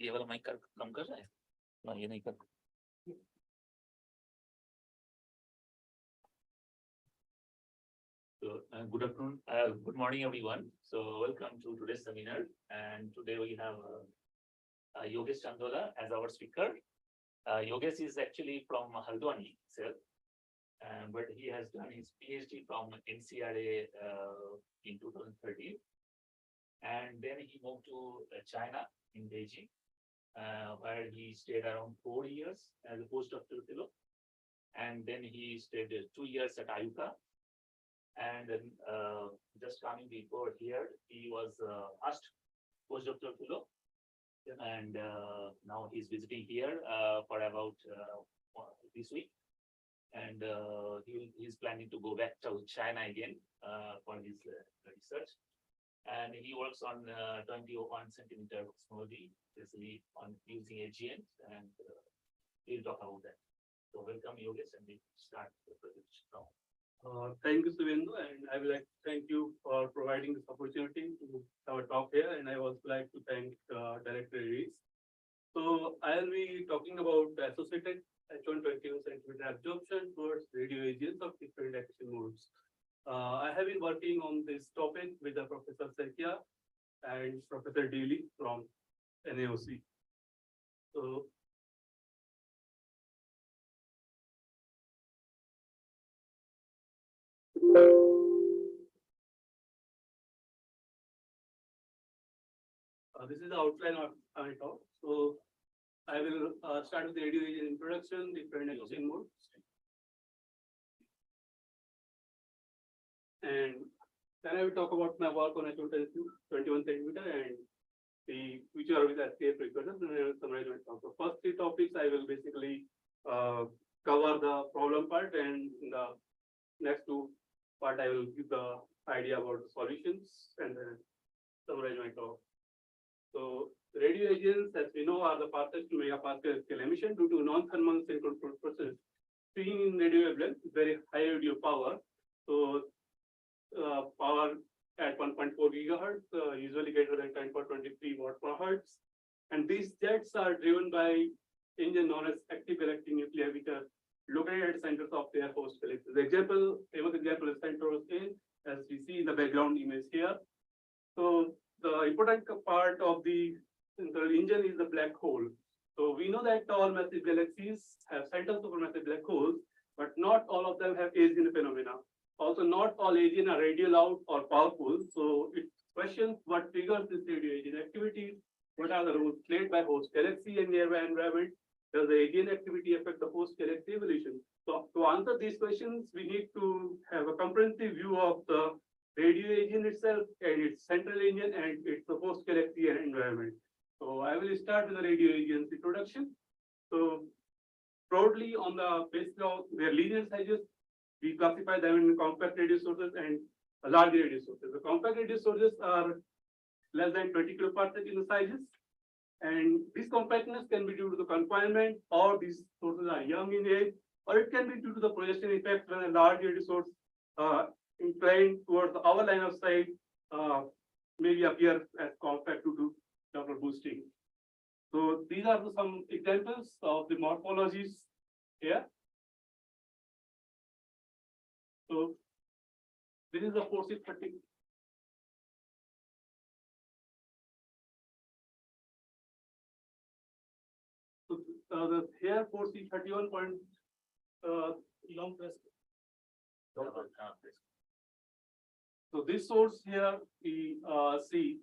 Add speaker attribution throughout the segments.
Speaker 1: ये वाला माइक कम कर रहा है ना, ये नहीं कर। So, good afternoon, good morning, everyone. So, welcome to today's seminar. And today we have Yogesh Chandola as our speaker. Yogesh is actually from Haldwani itself, but he has done his PhD from NCRA in 2013. And then he moved to China in Beijing, where he stayed around 4 years as a postdoctoral fellow. And then he stayed 2 years at IUCAA. And then just coming before here, he was first postdoctoral fellow. And now he's visiting here for about this week. And he's planning to go back to China again for his research. And he works on 21 centimeter cosmology, especially on using AGNs, and we'll talk about that. So welcome, Yogesh, and we start the presentation now.
Speaker 2: Thank you, Suvendu, and I would like to thank you for providing this opportunity to have a talk here, and I would also like to thank Director Rees. So I'll be talking about the associated H1 21 centimeter absorption towards radio AGNs of different accretion modes. I have been working on this topic with the Professor Sekia and Professor Deely from NAOC. So this is the outline of my talk. So I will start with the radio AGN introduction, different accretion modes. And then I will talk about my work on H1 21 centimeter and the future with SKF precursors, and I will summarize my talk. So first 3 topics I will basically cover the problem part, and in the next 2 part I will give the idea about the solutions and then summarize my talk. So radio AGNs, as we know, are the fastest to megapascal scale emission due to non-thermal synchronous process seen in radio wavelength, very high radio power. So power at 1.4 gigahertz, usually greater than 10.23 watt per hertz. And these jets are driven by engine known as active galactic nuclei, which are located at centers of their host galaxies. The famous example is Centros A, as we see in the background image here. So the important part of the central engine is the black hole. So we know that all massive galaxies have central supermassive black holes, but not all of them have AGN phenomena. Also, not all AGN are radio loud or powerful. So it questions what triggers this radio AGN activity. What are the roles played by host galaxy and nearby environment? Does the AGN activity affect the host galaxy evolution? So to answer these questions, we need to have a comprehensive view of the radio AGN itself and its central engine and its host galaxy and environment. So I will start with the radio AGN's introduction. So broadly on the basis of their linear sizes, we classify them in compact radio sources and large radio sources. The compact radio sources are less than 20 kiloparsec in the sizes. And this compactness can be due to the confinement, or these sources are young in age, or it can be due to the projection effect when a large radio source inclined towards our line of sight maybe appear as compact due to Doppler boosting. So these are some examples of the morphologies here. So this is the 4630. So here 4C31 point long press. So this source here we see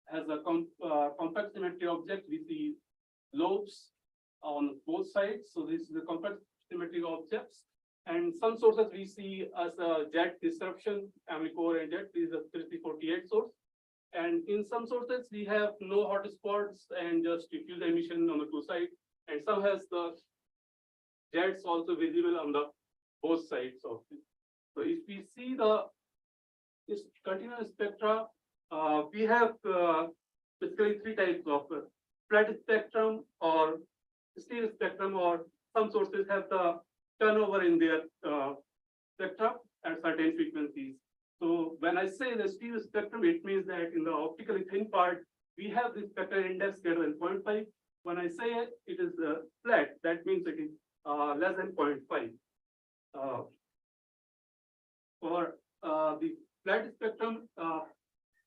Speaker 2: has a compact symmetry object. We see lobes on both sides. So this is the compact symmetry objects. And some sources we see as a jet disruption, family core and jet. This is a 3348 source. And in some sources we have no hotspots and just diffuse emission on the 2 sides. And some has the jets also visible on the both sides of it. So if we see this continuous spectra, we have basically 3 types of flat spectrum or steel spectrum, or some sources have the turnover in their spectra at certain frequencies. So when I say the steel spectrum, it means that in the optically thin part, we have this spectral index greater than 0.5. When I say it is flat, that means it is less than 0.5. For the flat spectrum,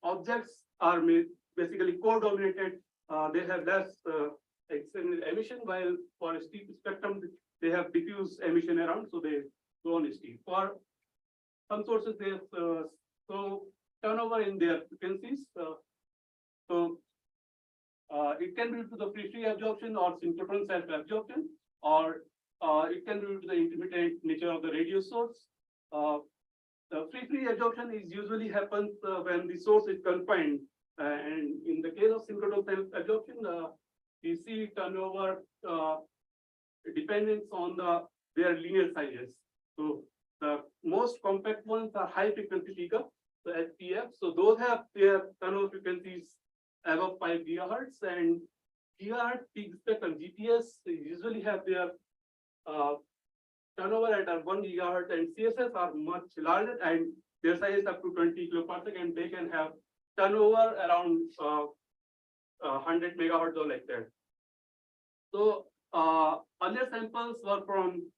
Speaker 2: objects are basically co-dominated. They have less extended emission, while for a steep spectrum, they have diffuse emission around, so they go on steep. For some sources, they have so turnover in their frequencies. It can be due to the free absorption or synchrotron self-absorption, or it can be due to the intermittent nature of the radio source. The free absorption is usually happens when the source is confined, and in the case of synchrotron self-absorption, we see turnover dependence on their linear sizes. So the most compact ones are high frequency pickup, the SPF. So those have their turnover frequencies above 5 gigahertz, and gigahertz peak spectrum GPS usually have their turnover at 1 gigahertz, and CSS are much larger, and their size is up to 20 kiloparsec, and they can have turnover around 100 megahertz or like that. So earlier samples were from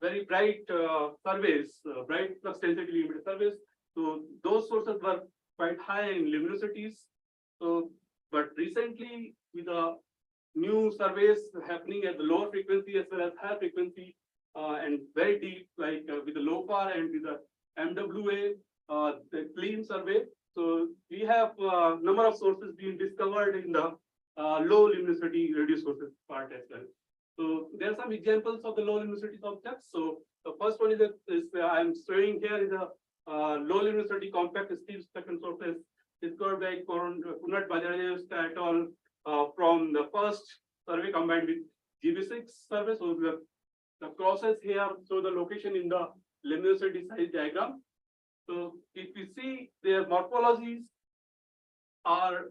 Speaker 2: very bright surveys, bright flux density limited surveys. So those sources were quite high in luminosities. So, but recently with the new surveys happening at the lower frequency as well as higher frequency and very deep, like with the LOFAR and with the MWA, the clean survey. So we have a number of sources being discovered in the low luminosity radio sources part as well. So there are some examples of the low luminosity objects. So the first one is I'm showing here is a low luminosity compact steep spectrum sources discovered by Kunat Bajaj et al. From the first survey combined with GB6 survey. So the crosses here show the location in the luminosity size diagram. So if we see their morphologies are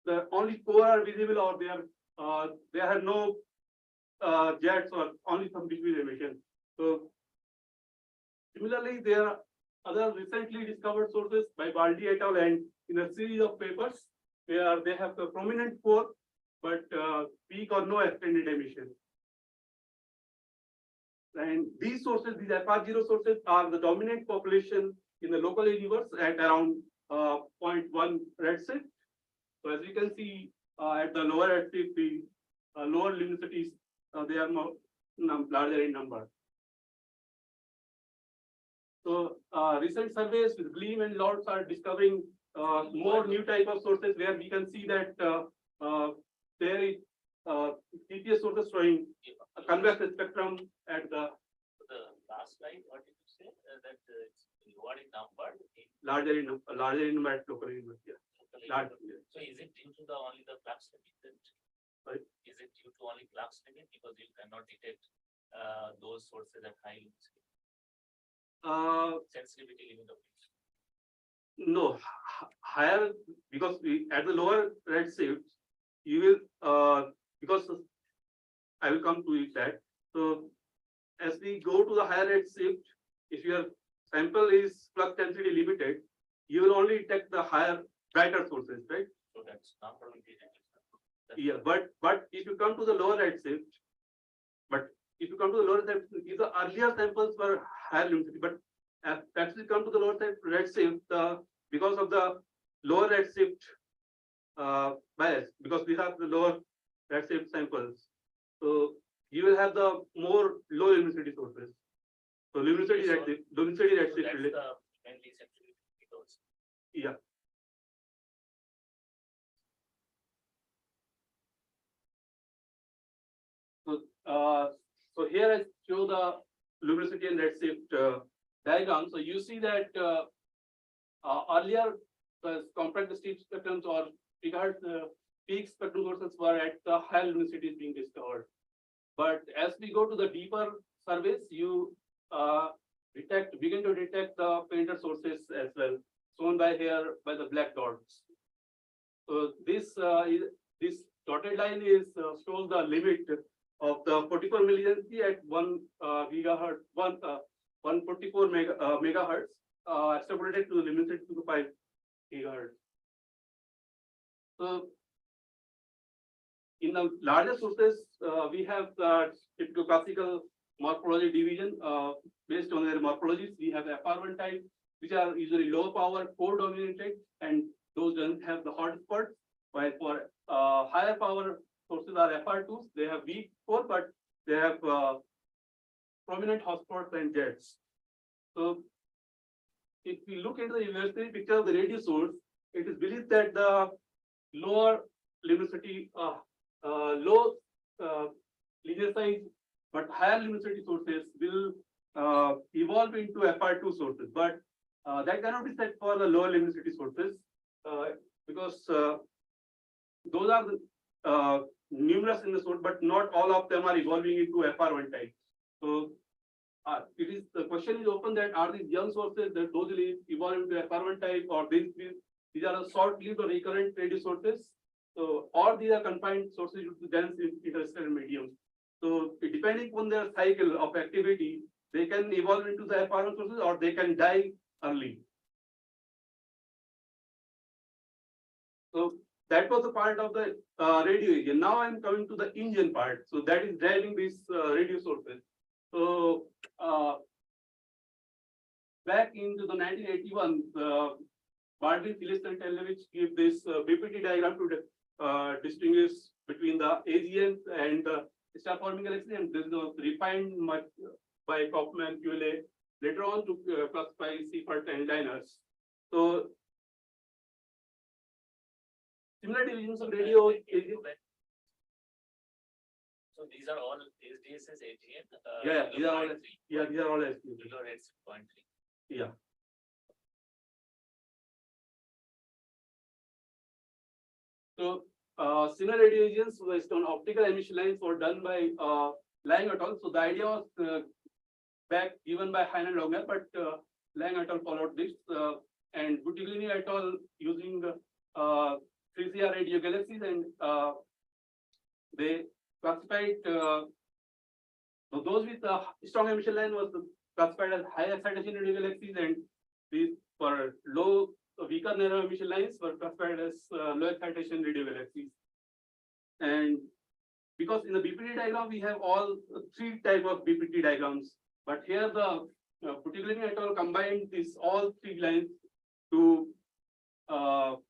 Speaker 2: the only core are visible, or they have no jets or only some diffuse emission. So similarly, there are other recently discovered sources by Baldi et al. And in a series of papers where they have the prominent core, but weak or no extended emission. And these sources, these FR0 sources, are the dominant population in the local universe at around 0.1 redshift. So as you can see, at the lower redshift, the lower luminosities, they are more larger in number. So recent surveys with Gleam and LERGs are discovering more new type of sources where we can see that there is GPS sources showing a convex spectrum at the
Speaker 1: last slide. What did you say? That it's what in number?
Speaker 2: larger in number at local universe. Yeah.
Speaker 1: So is it due to only the flux limit?
Speaker 2: Right.
Speaker 1: Is it due to only flux limit because you cannot detect those sources at high sensitivity limit of it?
Speaker 2: No, higher, because at the lower redshift, you will because I will come to it that. So as we go to the higher redshift, if your sample is flux density limited, you will only detect the higher brighter sources, right?
Speaker 1: So that's not probably
Speaker 2: yeah, but if you come to the lower redshift, the earlier samples were higher luminosity, but as we come to the lower redshift, because of the lower redshift bias, because these are the lower redshift samples, so you will have the more low luminosity sources. So luminosity redshift.
Speaker 1: So that's the mainly sensitivity because.
Speaker 2: Yeah. So here I show the luminosity and redshift diagram. So you see that earlier the compact steep spectrums or peak spectrum sources were at the high luminosities being discovered. But as we go to the deeper surveys, you begin to detect the fainter sources as well, shown by here by the black dots. So this dotted line shows the limit of the 44 milligency at 1 gigahertz, 144 megahertz, extrapolated to the luminosity to the 5 gigahertz. So in the larger sources, we have the typical classical morphology division based on their morphologies. We have FR1 type, which are usually low power, core dominated, and those don't have the hot spots. While for higher power sources are FR2s, they have weak core, but they have prominent hotspots and jets. So if we look into the university picture of the radio source, it is believed that the lower luminosity, low linear size, but higher luminosity sources will evolve into FR2 sources. But that cannot be said for the lower luminosity sources because those are numerous in the source, but not all of them are evolving into FR1 type. So the question is open that are these young sources that those will evolve into FR1 type, or these are short-lived or recurrent radio sources. So, or these are confined sources to dense interstellar mediums. So, depending on their cycle of activity, they can evolve into the FR1 sources or they can die early. So, that was the part of the radio engine. Now I'm coming to the engine part. So, that is driving these radio sources. So, back into the 1981, Baldwin, Phillips, and Televich gave this BPT diagram to distinguish between the AGNs and star forming galaxies, and this was refined much by Kaufman, QLA later on to classify Seifert and liners. So, similar divisions of radio.
Speaker 1: So these are all SDSS, AGN.
Speaker 2: Yeah, these are all. Yeah, these are all SDSS.
Speaker 1: Below rates 0.3.
Speaker 2: Yeah. So, similar radio agents based on optical emission lines were done by Lang et al. So, the idea was back given by Hein and Longer, but Lang et al. Followed this, and Buttiglione et al. Using 3CR radio galaxies, and they classified those with strong emission line was classified as high excitation radio galaxies, and these for low weaker narrow emission lines were classified as low excitation radio galaxies. And because in the BPT diagram we have all three types of BPT diagrams, but here the Buttiglione et al. Combined these all three lines to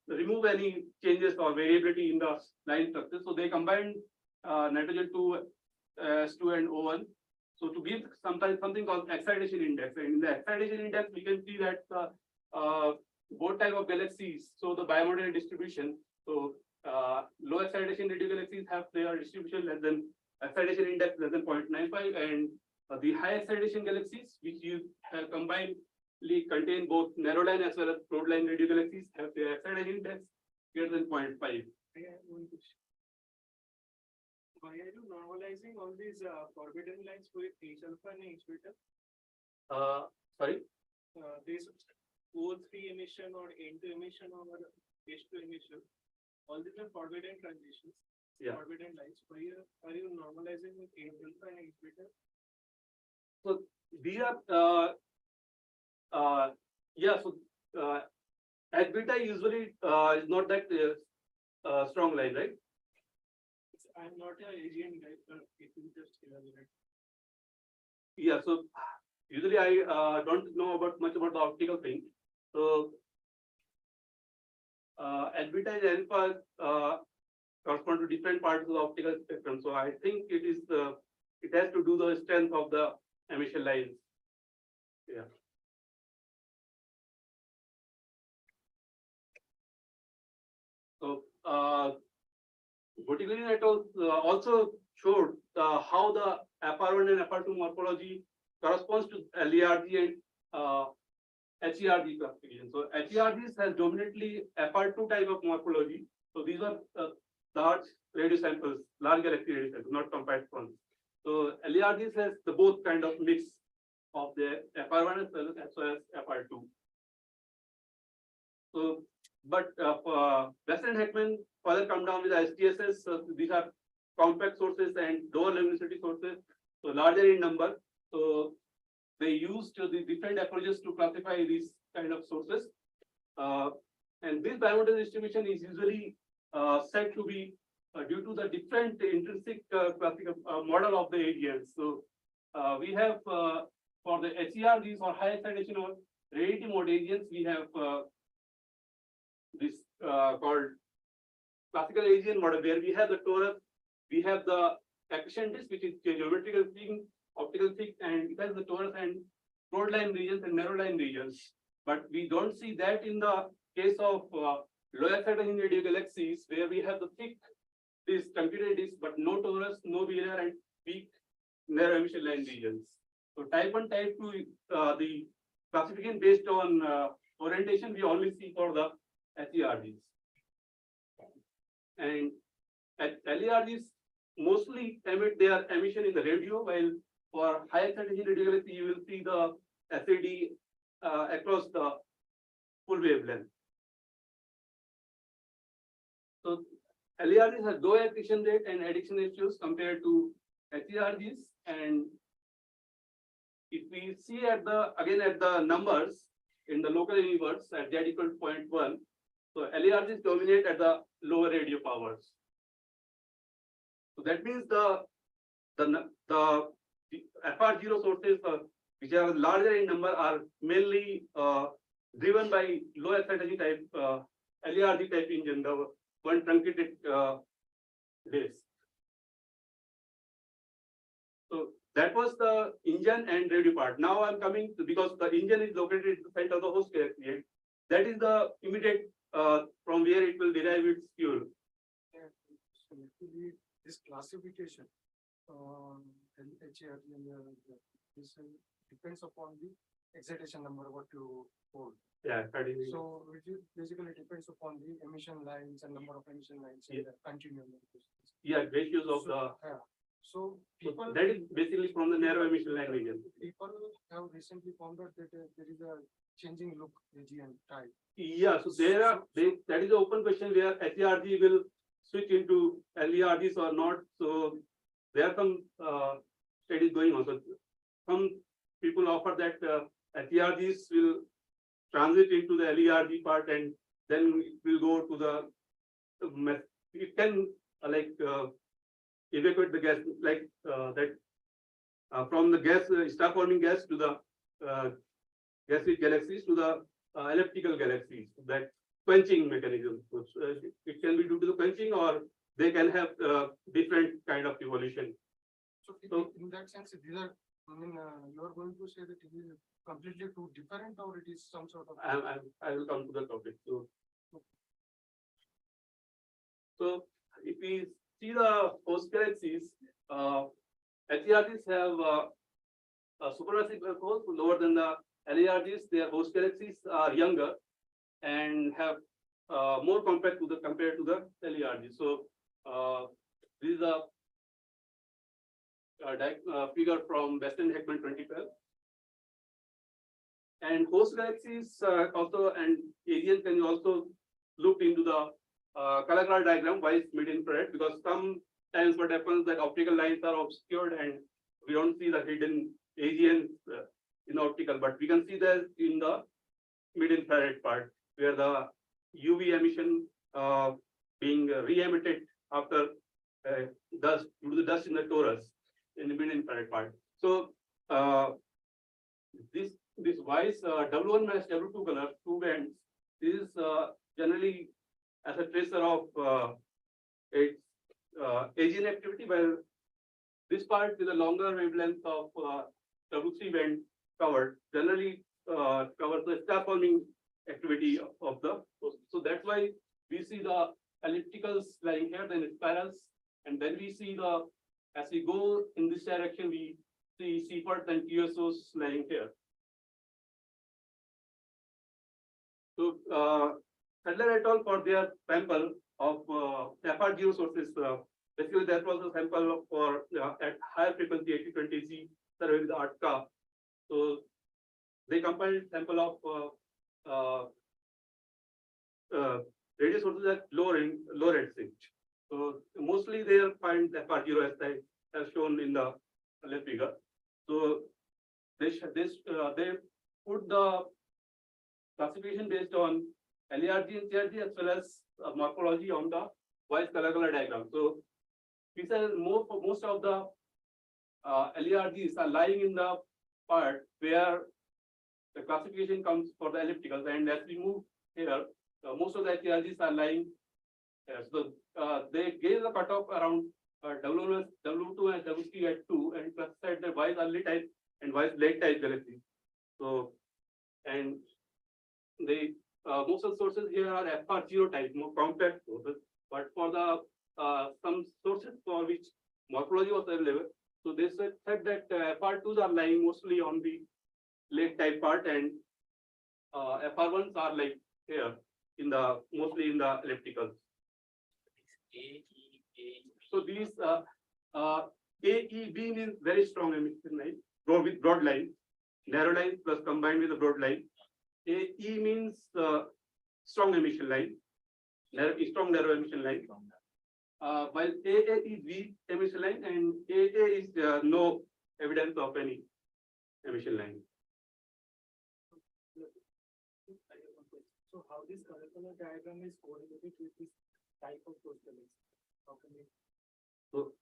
Speaker 2: remove any changes or variability in the line structure. So they combined nitrogen 2, S2 and O1. So to give sometimes something called excitation index. And in the excitation index, we can see that both type of galaxies, so the bimodal distribution. So low excitation radio galaxies have their distribution less than excitation index less than 0.95, and the high excitation galaxies, which you have combined contain both narrow line as well as broad line radio galaxies, have their excitation index greater than 0.5.
Speaker 3: Why are you normalizing all these forbidden lines for H alpha and H beta?
Speaker 2: Sorry?
Speaker 3: This O3 emission or N2 emission or H2 emission, all these are forbidden transitions, forbidden lines. Why are you normalizing with H alpha and H beta?
Speaker 2: So these are H beta usually is not that strong line, right?
Speaker 3: I'm not an AGN guy, but it will just elaborate.
Speaker 2: Yeah, so usually I don't know much about the optical thing. So H beta and alpha correspond to different parts of the optical spectrum. So I think it has to do the strength of the emission lines. Yeah. So Buttiglione et al. Also showed how the FR1 and FR2 morphology corresponds to LERG and HERG classification. So HERGs has dominantly FR2 type of morphology. So these are large radio samples, large galaxy radio samples, not compact ones. So LERGs has the both kind of mix of the FR1 as well as FR2. So, but Western Heckman further come down with SDSS. So these are compact sources and lower luminosity sources, so larger in number. So they used the different approaches to classify these kind of sources. And this bimodal distribution is usually said to be due to the different intrinsic classical model of the AGNs. So we have for the HERGs or high excitation or radiative mode AGNs, we have this called classical AGN model, where we have the torus, we have the accretion disk, which is geometrical thing, optical thing, and it has the torus and broad line regions and narrow line regions. But we don't see that in the case of low-excitation radio galaxies, where we have the thick this truncated disk, but no torus, no VLR, and weak narrow emission line regions. So type 1, type 2, the classification based on orientation, we only see for the HERGs. And at LERGs mostly emit their emission in the radio, while for high excitation radio galaxy, you will see the SAD across the full wavelength. So LERGs has low accretion rate and addiction ratios compared to HERGs. And if we see at the numbers in the local universe at Z equal to 0.1, so LERGs dominate at the lower radio powers. So that means the FR0 sources which are larger in number are mainly driven by low excitation type LERG type engine, the one truncated base. So that was the engine and radio part. Now I'm coming to, because the engine is located at the center of the host galaxy. That is the immediate from where it will derive its fuel.
Speaker 4: Yeah, so actually this classification HERG this depends upon the excitation number what you hold.
Speaker 2: Yeah,
Speaker 4: so which basically depends upon the emission lines and number of emission lines in the continuum.
Speaker 2: Yeah, ratios of the.
Speaker 4: Yeah. So people
Speaker 2: that is basically from the narrow emission line region.
Speaker 4: People have recently found out that there is a changing look AGN type.
Speaker 2: Yeah, so that is an open question where HERG will switch into LERGs or not. So there are some studies going on. So some people offer that HERGs will transit into the LERG part, and then it will go to the it can evacuate the gas from the gas star forming gas to the gas-rich galaxies to the elliptical galaxies. That quenching mechanism. So, it can be due to the quenching, or they can have different kind of evolution.
Speaker 4: So in that sense, these are, you are going to say that it is completely too different, or it is some sort of.
Speaker 2: I will come to the topic. So if we see the host galaxies, HERGs have a supermassive black hole lower than the LERGs. Their host galaxies are younger and have more compact compared to the LERGs. So this is a figure from Western Heckman 2012. And host galaxies also, and AGN can also look into the color graph diagram why it's mid-infrared, because sometimes what happens that optical lines are obscured and we don't see the hidden AGNs in optical, but we can see that in the mid-infrared part where the UV emission being re-emitted after dust due to the dust in the torus in the mid-infrared part. So this wise W1 match W2 color, two bands, this is generally as a tracer of its AGN activity, while this part with a longer wavelength of W3 band covered generally covers the star forming activity of the. So that's why we see the ellipticals lying here, then spirals, and then we see as we go in this direction, we see CPERT and QSOs lying here. So Sadler et al. For their sample of FR0 sources, basically that was a sample for at higher frequency 8020Z survey with ARTCA. So they compiled sample of radio sources at low redshift. So mostly they find FR0 as I have shown in the left figure. So they put the classification based on LERG and CRG as well as morphology on the wise color diagram. So these are most of the LERGs are lying in the part where the classification comes for the ellipticals, and as we move here, most of the HERGs are lying here. So they gave the cutoff around W1, W2 and W3 at 2, and classified the wise early type and wise late type galaxies. So, and they most of the sources here are FR0 type, more compact sources, but for the some sources for which morphology was available, so they said that FR2s are lying mostly on the late type part, and FR1s are like here in the mostly in the ellipticals. So these AEB means very strong emission line, with broad line, narrow line plus combined with a broad line. AE means strong emission line, strong narrow emission line. While AA is weak emission line, and AA is no evidence of any emission line.
Speaker 3: So how this color diagram is correlated with this type of crystals? How can we?
Speaker 2: So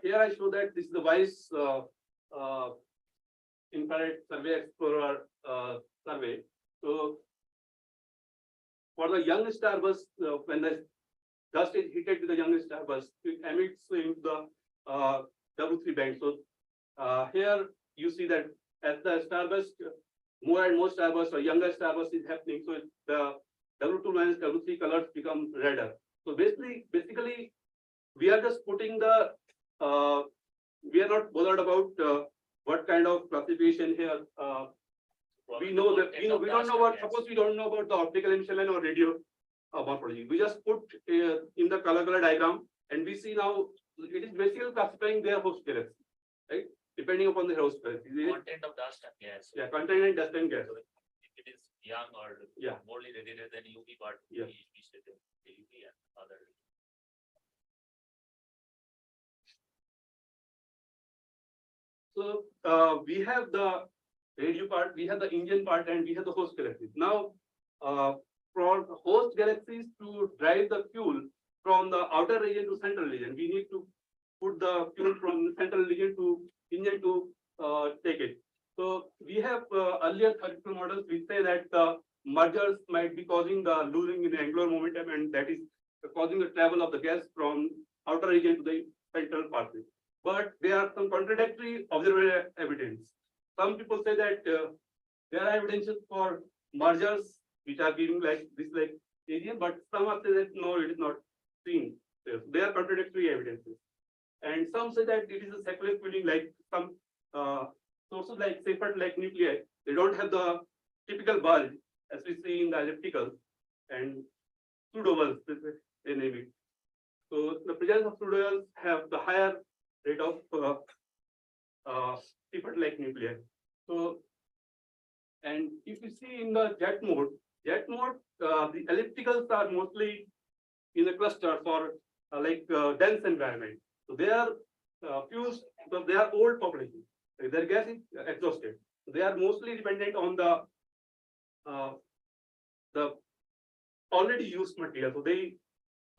Speaker 2: here I show that this is the wise infrared survey explorer survey. So for the young starburst, when the dust is heated with the young starburst, it emits into the W3 band. So here you see that as the starburst, more and more starburst or younger starburst is happening, so the W2 minus W3 colors become redder. So basically, we are just putting the we are not bothered about what kind of classification here. We know that we don't know about. Suppose we don't know about the optical emission line or radio morphology. We just put in the color diagram, and we see now it is basically classifying their host galaxy, right? Depending upon the host galaxy.
Speaker 1: Content of dust and gas.
Speaker 2: Yeah, content and dust and gas.
Speaker 1: So if it is young or more radiated than UV part, we say the UV and other.
Speaker 2: So we have the radio part, we have the engine part, and we have the host galaxies. Now, for host galaxies to drive the fuel from the outer region to central region, we need to put the fuel from the central region to engine to take it. So we have earlier theoretical models which say that the mergers might be causing the losing in angular momentum, and that is causing the travel of the gas from outer region to the central pathway. But there are some contradictory observable evidence. Some people say that there are evidences for mergers which are giving like this, like AGN, but some are say that no, it is not seen. There are contradictory evidences, and some say that it is a secular spinning, like some sources like Seifert like nuclei. They don't have the typical bulge as we see in the ellipticals, and pseudobulbs they name it. So the presence of pseudobulbs have the higher rate of Seifert like nuclei. So, and if you see in the jet mode, the ellipticals are mostly in the cluster for dense environment. So they are fused because they are old population. Their gas is exhausted. They are mostly dependent on the already used material. So they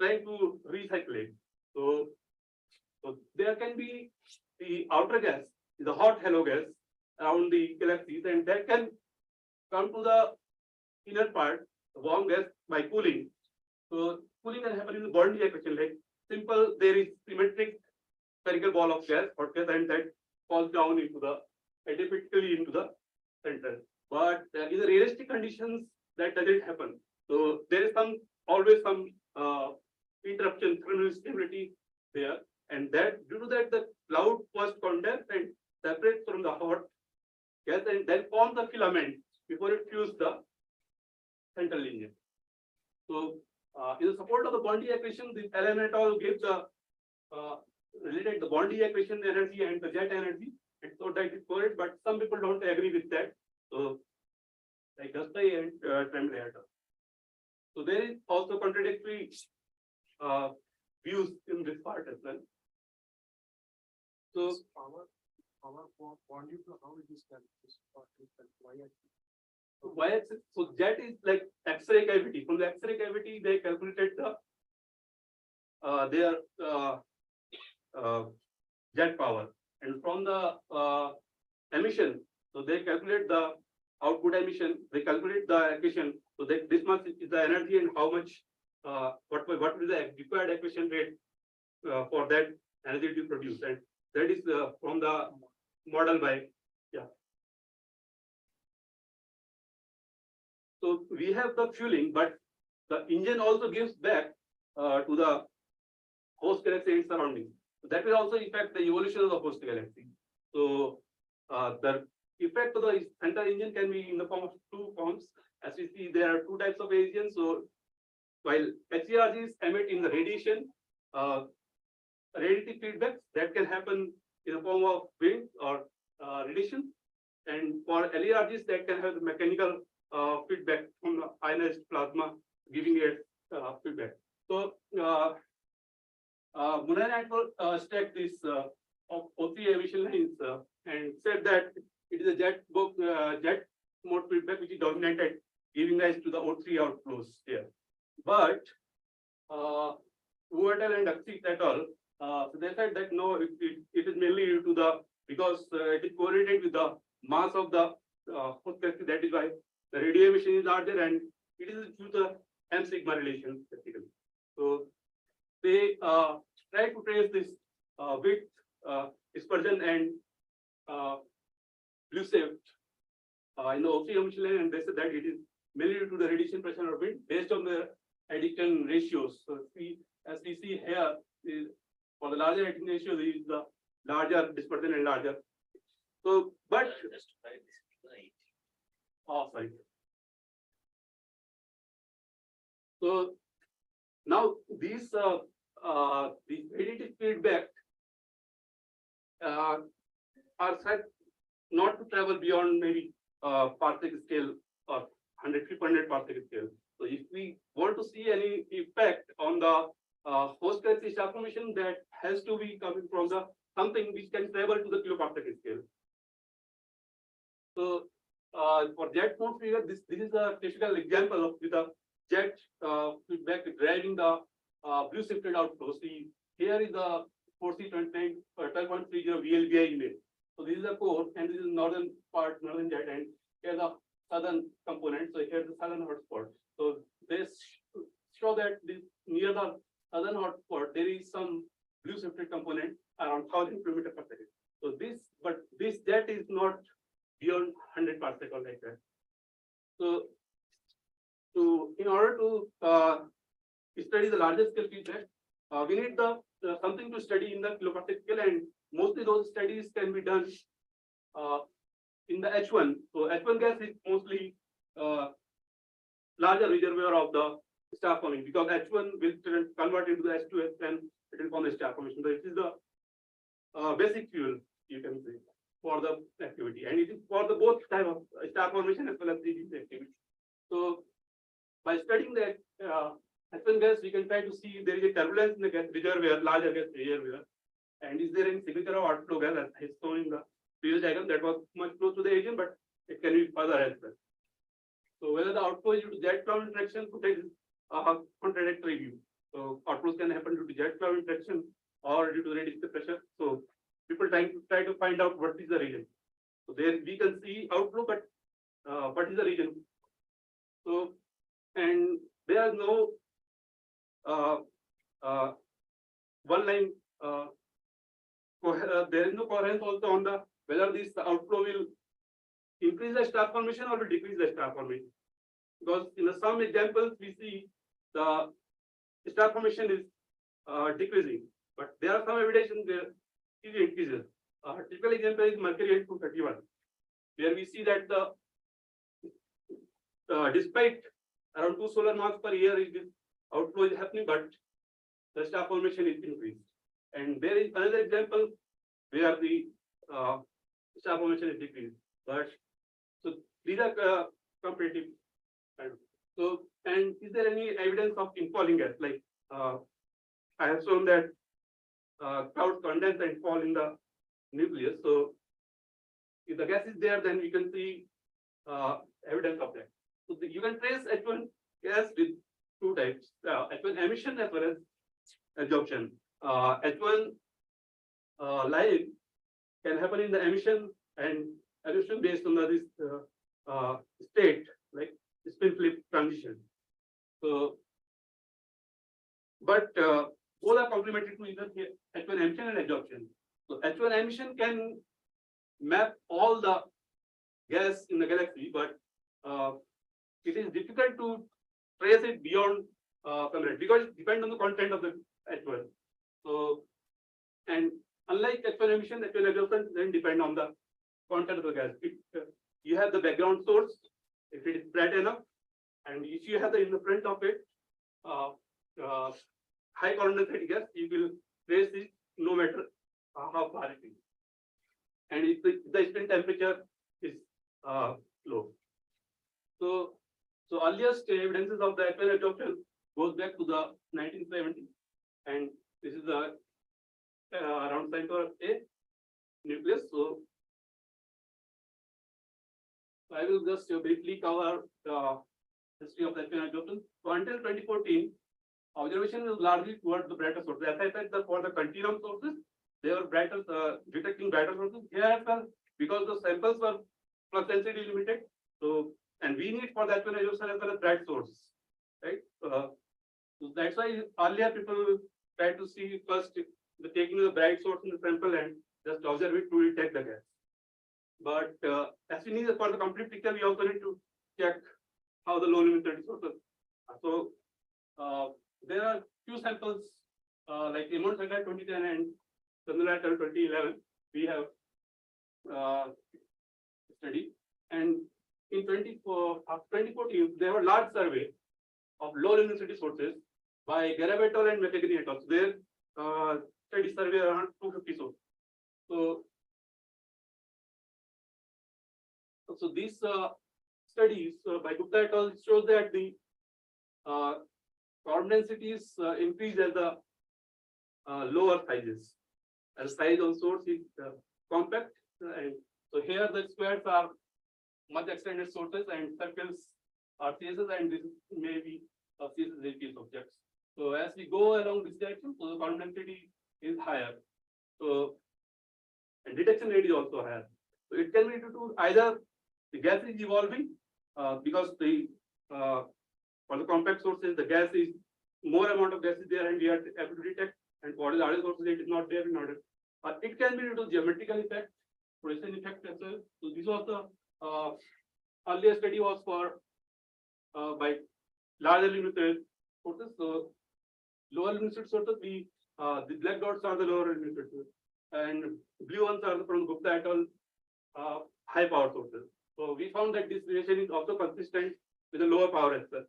Speaker 2: try to recycle it. So there can be the outer gas, the hot halo gas around the galaxies, and that can come to the inner part, the warm gas, by cooling. So cooling can happen in the Bondi equation. Like simple, there is symmetric spherical ball of gas, hot gas, and that falls down into the elliptically into the center. But in the realistic conditions, that doesn't happen. So there is always some interruption, thermal instability there, and that due to that the cloud first condense and separates from the hot gas, and then forms the filament before it fuses the central engine. So in the support of the Bondi equation, the Allen et al. Gives the related the Bondi equation energy and the jet energy, and so that is correct, but some people don't agree with that. So like Gustai and Tremblay et al. So there is also contradictory views in this part as well. So
Speaker 4: our Bondi to how it is calculated?
Speaker 2: y-axis, so jet is like X-ray cavity. From the X-ray cavity, they calculated the their jet power, and from the emission, so they calculate the output emission, they calculate the accretion. So that this much is the energy and how much what is the required accretion rate for that energy to produce, and that is from the model by So we have the fueling, but the engine also gives back to the host galaxy and surrounding. So that will also affect the evolution of the host galaxy. So the effect of the center engine can be in the form of two forms. As we see, there are two types of AGNs. So while HERGs emit in the radiation, radiative feedback that can happen in the form of wind or radiation, and for LERGs that can have the mechanical feedback from the ionized plasma, giving it feedback. So Munay and I stacked this O3 emission lines and said that it is a jet mode feedback which is dominated, giving rise to the O3 outflows here. But Uvatal and Aksit et al. So they said that no, it is mainly due to the because it is correlated with the mass of the host galaxy. That is why the radio emission is larger, and it is due to the M sigma relation basically. So they try to trace this width, dispersion, and blue shift in the O3 emission line, and they said that it is mainly due to the radiation pressure or wind based on the addiction ratios. So as we see here, is for the larger addiction ratio, there is the larger dispersion and larger. So, but sorry. So now these the radiative feedback are said not to travel beyond maybe parsec scale or 100 parsec scale. So if we want to see any effect on the host galaxy star formation, that has to be coming from the something which can travel to the kiloparsec scale. So for jet mode figure, this is a typical example of with a jet feedback driving the blue shifted outflow. See, here is the 4C29 12.30 VLBI image. So this is the core, and this is northern jet, and here the southern component. So here the southern hotspot. So they show that this near the southern hotspot there is some blue shifted component around 1,000 km per second. So this jet is not beyond 100 parsec or like that. So in order to study the larger scale feedback, we need the something to study in the kiloparsec scale, and mostly those studies can be done in the H1. So H1 gas is mostly larger reservoir of the star forming, because H1 will convert into the H2S and it will form the star formation. So it is the basic fuel, you can say, for the activity, and it is for the both type of star formation as well as the activity. So by studying that H1 gas, we can try to see if there is a turbulence in the gas reservoir, larger gas reservoir, and is there any signature of outflow gas as is shown in the previous diagram that was much close to the agent, but it can be further as well. So whether the outflow is due to jet cloud interaction could take a contradictory view. So outflows can happen due to jet cloud interaction or due to the radiative pressure. So people try to find out what is the region. So there we can see outflow, but what is the region? So and there is no one line. There is no coherence also on the whether this outflow will increase the star formation or will decrease the star formation. Because in some examples we see the star formation is decreasing, but there are some evidence where it increases. Typical example is Mercury 231, where we see that the despite around 2 solar mass per year is this outflow is happening, but the star formation is increased. And there is another example where the star formation is decreased. But so these are comparative. So, and is there any evidence of infalling gas? Like I have shown that clouds condense and fall in the nucleus. So if the gas is there, then we can see evidence of that. So you can trace H1 gas with two types: H1 emission as well as absorption. H1 line can happen in the emission and absorption based on this state, like spin flip transition. So, but both are complementary to either H1 emission and absorption. So H1 emission can map all the gas in the galaxy, but it is difficult to trace it beyond because it depends on the content of the H1. So, and unlike H1 emission, H1 absorption then depend on the content of the gas. You have the background source, if it is bright enough, and if you have in the front of it high condensate gas, you will trace it no matter how far it is. And if the spin temperature is low. So earliest evidences of the H1 absorption goes back to the 1970s, and this is the around center A nucleus. So I will just briefly cover the history of the H1 absorption. So until 2014, observation is largely towards the brighter sources. As I said, for the continuum sources, they were brighter, detecting brighter sources. Here as well, because the samples were flux density limited. So, and we need for that one absorption as well as bright sources, right? So that's why earlier people try to see first the taking the bright source in the sample and just observe it to detect the gas. But as we need for the complete picture, we also need to check how the low luminosity sources. So there are few samples like Imon Sagar 2010 and Chandola 2011. We have studied, and in 2014 there were large survey of low luminosity sources by Garabato and McAgee et al. Their study survey around 250 sources. So these studies by Gupta et al. Shows that the carbon densities increase as the lower sizes. As size of source is compact, and so here the squares are much extended sources and circles are CSS, and this may be CSS APS objects. So as we go along this direction, so the carbon density is higher. So and detection rate is also higher. So it can be due to either the gas is evolving because the for the compact sources the gas is more amount of gas is there and we are able to detect, and for the other sources it is not there in order. It can be due to geometrical effect, Poisson effect as well. So this was the earlier study was for by larger luminosity sources. So lower luminosity sources, the black dots are the lower luminosity sources, and blue ones are from Gupta et al. High power sources. So we found that this relation is also consistent with the lower power as well.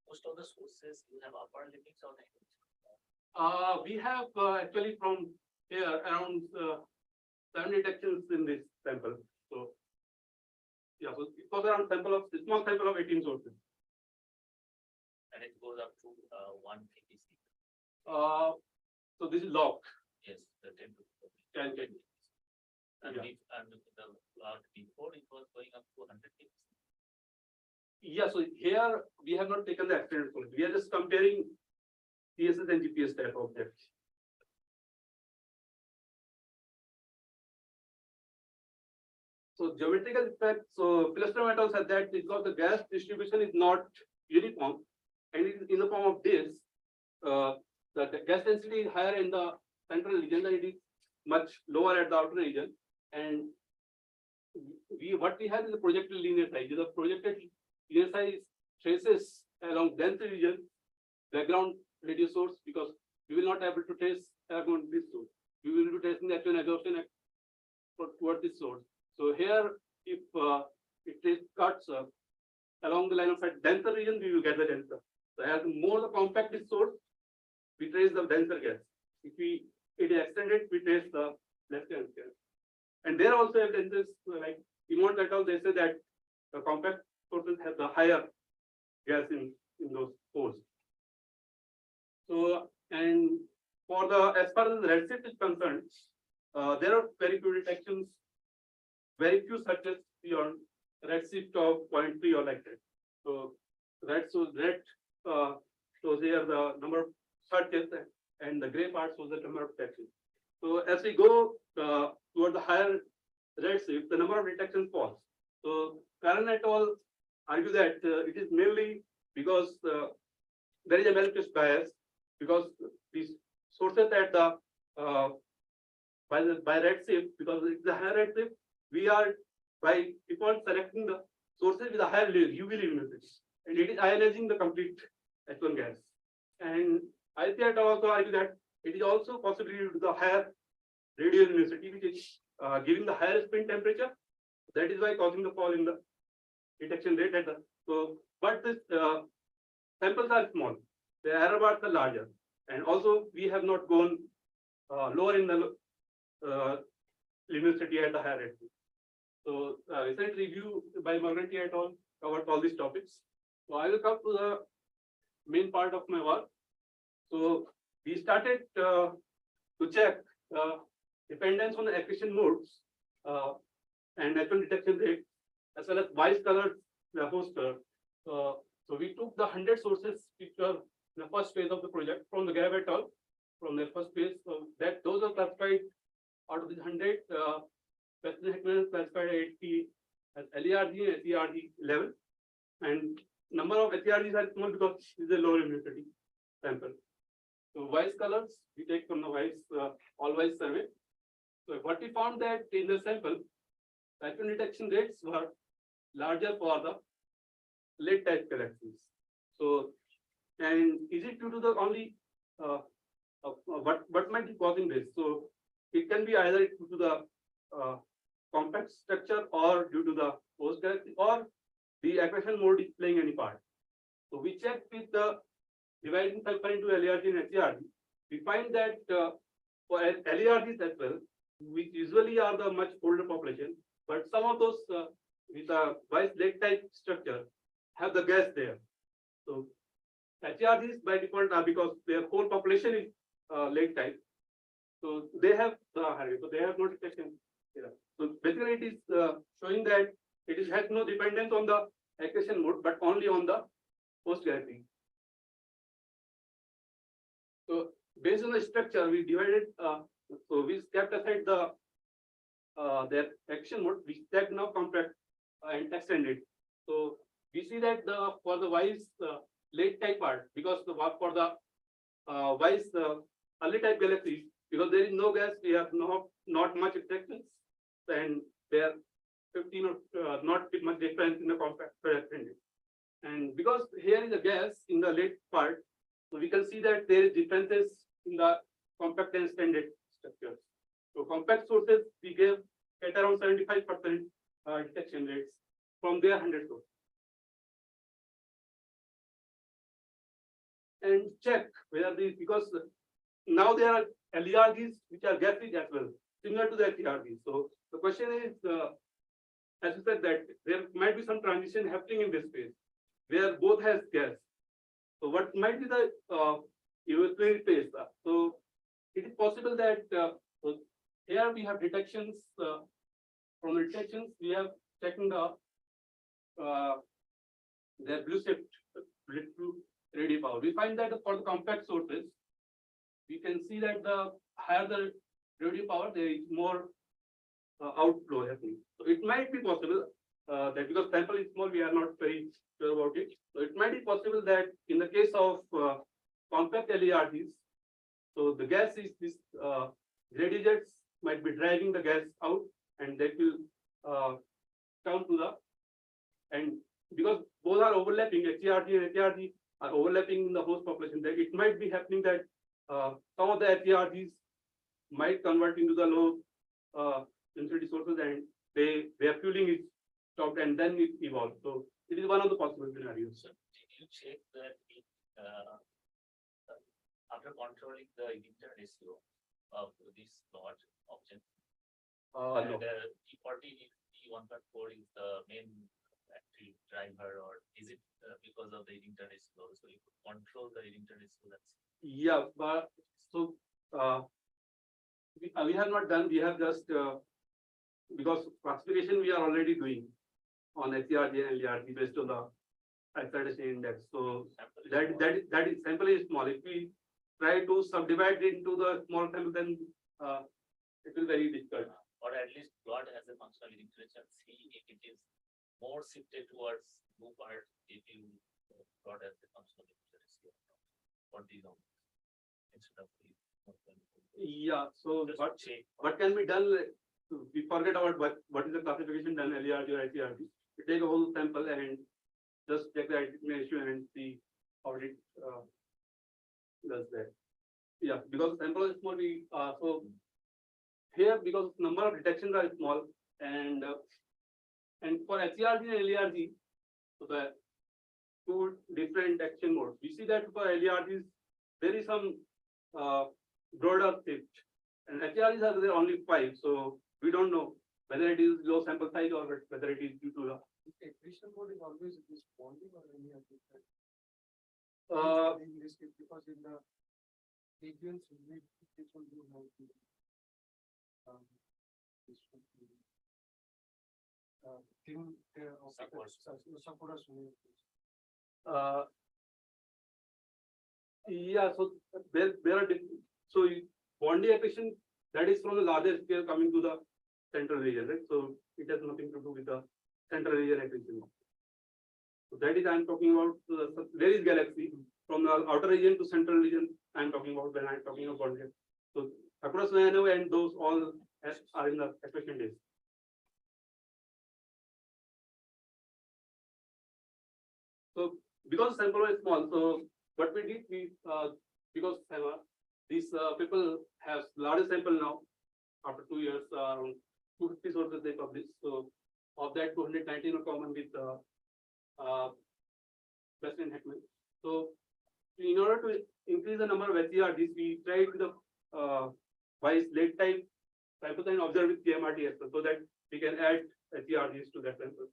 Speaker 1: Most of the sources you have upper limits or
Speaker 2: we have actually from here around 7 detections in this sample. So yeah, so it was around small sample of 18 sources.
Speaker 1: and it goes up to 1 kpc.
Speaker 2: So this is log.
Speaker 1: Yes, the 10 to
Speaker 2: 10 kpc.
Speaker 1: And,
Speaker 2: Yeah.
Speaker 1: and the log before it was going up to 100 kpc.
Speaker 2: Yeah, so here we have not taken the extended source. We are just comparing CSS and GPS type objects. So geometrical effect. So Pilastrom et al. Said that because the gas distribution is not uniform and it is in the form of this, the gas density is higher in the central region and it is much lower at the outer region. And what we have is a projected linear size. The projected linear size traces along dense region background radio source, because we will not be able to trace along this source. We will be tracing the actual absorption toward this source. So here, if it cuts along the line of sight denser region, we will get the denser. So as more the compact is source, we trace the denser gas. If it is extended, we trace the less dense gas. And there also evidences like Imon et al. They say that the compact sources have the higher gas in those pores. So, and for the as far as the redshift is concerned, there are very few detections, very few searches beyond redshift of 0.3 or like that. So that shows here the number of third case, and the gray part shows the number of detections. So as we go toward the higher redshift, the number of detections falls. So Karan et al. Argue that it is mainly because there is a well-placed bias, because these sources at the by redshift, because it's the higher redshift, we are by default selecting the sources with a higher UV luminosity, and it is ionizing the complete H1 gas. And I think also argue that it is also possibly due to the higher radial luminosity, which is giving the higher spin temperature. That is why causing the fall in the detection rate at the but this samples are small. The error bars are larger, and also we have not gone lower in the luminosity at the higher rate. So recent review by Morganti et al. Covered all these topics. So I will come to the main part of my work. So we started to check dependence on the accretion modes and H1 detection rate, as well as wise colored poster. So we took the 100 sources which were in the first phase of the project from the Gav et al. From their first phase. So that those are classified out of these 100. Classified 80 as LERG and HERG level, and number of HERGs are small because this is a low luminosity sample. So wise colors we take from the wise all wise survey. So what we found that in the sample, H1 detection rates were larger for the late type galaxies. So, and is it due to the only what might be causing this? So it can be either due to the compact structure or due to the host galaxy or the accretion mode is playing any part. So we checked with the dividing sulfur into LERG and HERG. We find that for LERGs as well, which usually are the much older population, but some of those with a wise late type structure have the gas there. So HERGs by default are because their whole population is late type. So they have so they have no detection here. So basically it is showing that it has no dependence on the accretion mode, but only on the host galaxy. So based on the structure, we divided. So we kept aside the their accretion mode. We checked now compact and extended. So we see that for the wise late type part, because the for the wise early type galaxies, because there is no gas, we have not much detections, and there are 15 or not much difference in the compact extended. And because here is a gas in the late part, so we can see that there is differences in the compact and extended structures. So compact sources we gave at around 75% detection rates from their 100 sources. And check whether these, because now there are LERGs which are gaseous as well, similar to the HERGs. So the question is, as you said, that there might be some transition happening in this phase where both has gas. So what might be the evolutionary phase? So it is possible that so here we have detections from the detections we have taken the their blue shift radio power. We find that for the compact sources, we can see that the higher the radio power, there is more outflow happening. So it might be possible that because sample is small, we are not very sure about it. So it might be possible that in the case of compact LERGs, so the gas is this radiates might be driving the gas out, and that will come to the, and because both are overlapping, HERG and HERG are overlapping in the host population, that it might be happening that some of the HERGs might convert into the low density sources, and their fueling is stopped and then it evolves. So it is one of the possible scenarios.
Speaker 1: So did you check that after controlling the emitter ratio of this plot option?
Speaker 2: No.
Speaker 1: T40 T1.4 is the main actually driver, or is it because of the emitter ratio? So you could control the emitter ratio. That's
Speaker 2: Yeah, but so we have not done. We have just because classification we are already doing on HERG and LERG based on the High-Excitation index. So that is sample is small. If we try to subdivide it into the small sample, then it will be very difficult.
Speaker 1: Or at least plot as a functional literature, see if it is more shifted towards blue part, if you plot as a functional literature for these instead of the.
Speaker 2: Yeah, so
Speaker 1: Just
Speaker 2: what
Speaker 1: check.
Speaker 2: can be done? We forget about what is the classification done, LERG or HERG. We take a whole sample and just check the ratio and see how it does that. Yeah, because sample is small, we so here because number of detections are small and for HERG and LERG, so the two different detection modes. We see that for LERGs there is some broader shift, and HERGs are there only 5, so we don't know whether it is low sample size or whether it is due to the
Speaker 4: Accretion mode is always this bonding or any other thing. Because in the AGNs, we will do how to this one, thin supporters.
Speaker 2: Yeah, so there are so bonding accretion that is from the larger scale coming to the central region, right? So it has nothing to do with the central region accretion. So that is I am talking about. There is galaxy from the outer region to central region. I am talking about when I am talking about bonding. So across Nano and those all are in the accretion days. So because sample is small, so what we did, we because these people have larger sample now. After 2 years, 250 sources they publish. So of that, 219 are common with Western Heckman. So in order to increase the number of HERGs, we tried with the wise late time sample and observe with KMRT as well, so that we can add HERGs to that sample.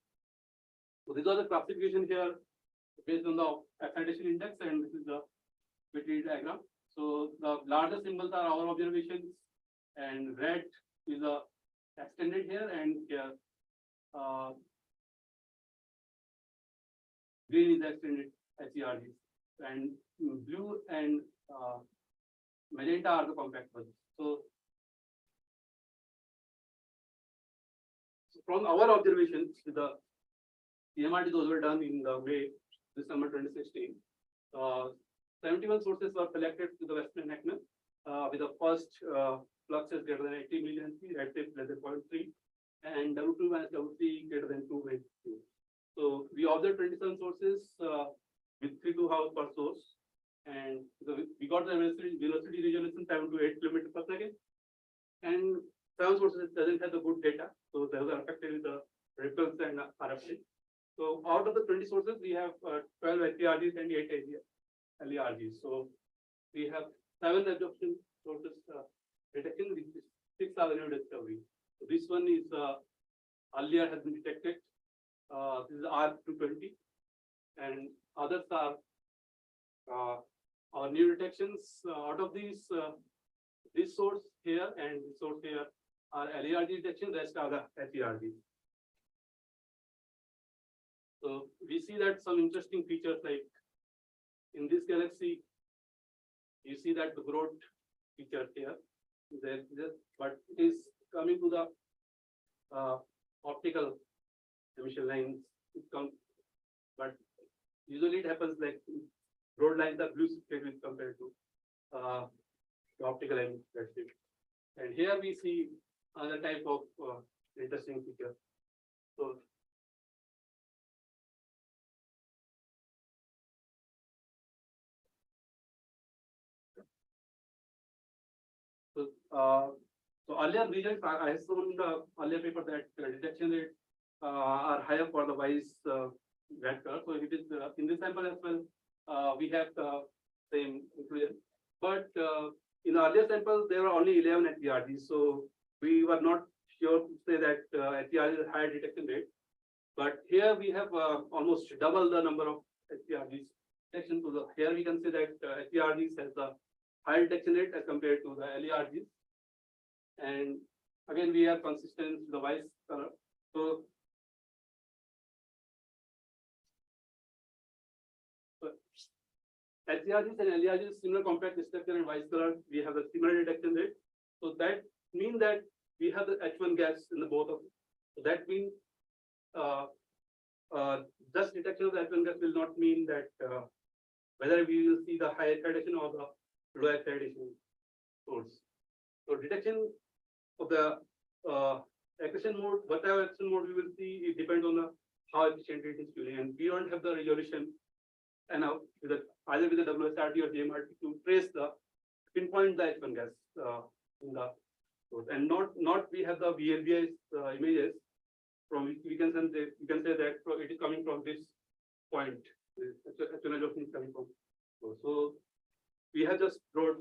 Speaker 2: So these are the classification here based on the excitation index, and this is the Petri diagram. So the larger symbols are our observations, and red is the extended here, and here green is the extended HERGs, and blue and magenta are the compact ones. So from our observations, the CMRT, those were done in the May, December 2016. 71 sources were selected to the Western Heckman with the first fluxes greater than 80 million, redshift less than 0.3, and W2 minus W3 greater than 2. So we observed 27 sources with 3 to hours per source, and we got the velocity resolution 7 to 8 kilometers per second, and 7 sources doesn't have the good data, so those are affected with the ripples and eruption. So out of the 20 sources, we have 12 HERGs and 8 LERGs. So we have 7 absorption sources detection, which is 6 are new discovery. So this one is earlier has been detected. This is R220, and others are our new detections. Out of these, this source here and this source here are LERG detection. Rest are the HERGs. So we see that some interesting features, like in this galaxy, you see that the growth feature here, but it is coming to the optical emission lines. It comes, but usually it happens like broad lines are blue shaded compared to the optical emission. And here we see another type of interesting feature. So earlier results, I have shown the earlier paper that detection rate are higher for the wise vector. So it is in this sample as well, we have the same inclusion. But in the earlier sample, there were only 11 HERGs. So we were not sure to say that HERG is higher detection rate. But here we have almost double the number of HERGs detection. So here we can say that HERGs has the higher detection rate as compared to the LERGs. And again, we are consistent with the wise color. So HERGs and LERGs, similar compact structure and vice color, we have the similar detection rate. So that means that we have the H1 gas in the both of them. So that means just detection of the H1 gas will not mean that whether we will see the high excitation or the low excitation source. So detection of the accretion mode, whatever accretion mode we will see, it depends on the how efficient it is tuning, and we don't have the resolution enough with the, either with the WSRT or JMRT to trace the pinpoint the H1 gas in the source, and not we have the VLBI images from which we can say that it is coming from this point. H1 is coming from. So we have just brought